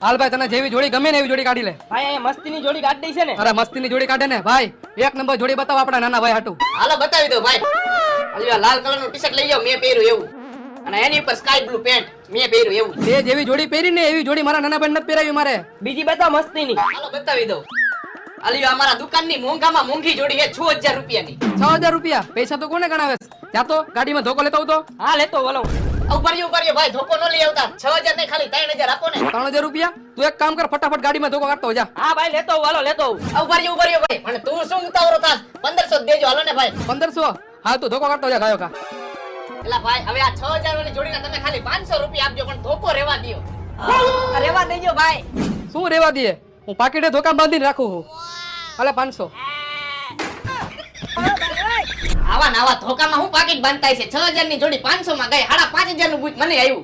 હાલ ભાઈ તને જેવી જોડી ગમે ને એવી જોડી કાઢી લે. ભાઈ અહીંયા મસ્તીની જોડી કાઢ દઈ છે ને. અરે મસ્તીની જોડી કાઢે ને ભાઈ. એક નંબર જોડી બતાવો આપણા નાના ભાઈ હાટુ. હાલો બતાવી દો ભાઈ. અલ્યા લાલ કલરનું ટી-શર્ટ લઈ જાવ, મેં પહેર્યું એવું. અને એની ઉપર સ્કાય બ્લુ પેન્ટ મેં પહેર્યું એવું. તે જેવી જોડી પહેરી ને એવી જોડી મારા નાના ભાઈ નથી પહેરાવી મારે. બીજી બતાવ મસ્તીની. હાલો બતાવી દો. અલ્યા અમારા દુકાનની મોંઘામાં મોંઘી જોડી છે 6000 રૂપિયાની. 6000 રૂપિયા પૈસા તો કોને ગણાવે? ત્યાં તો ગાડીમાં ધોકો લેતો હતો. હા લેતો બોલો. ઉપર ભાઈ ધોકો ન લઈ આવતા. 6000 ને ખાલી 3000 આપો ને. 3000 રૂપિયા? તું એક કામ કર, ફટાફટ ગાડીમાં ધોકો કાઢતો જા. હા ભાઈ લેતો બોલો લેતો. ઉપર ભાઈ પણ તું શું ઉતાવળો થાસ? 1500 દેજો હાલો ને ભાઈ. 1500? હા તું ધોકો કાઢતો જા ગાયો કા. એલા ભાઈ હવે આ 6000 વાળી જોડીના તમે ખાલી 500 રૂપિયા આપજો, પણ ધોકો રહેવા દ્યો. રેવા દેજો ભાઈ. શું રેવા દે? હું પાકીટે ધોકા બાંધીને રાખું છું. હાલે 500. આવા નવા ધોકામાં હું પાકીટ બાંધતા છે. 6000 ની જોડી 500 માં ગઈ. 5500 નું બૂટ મને આવ્યું.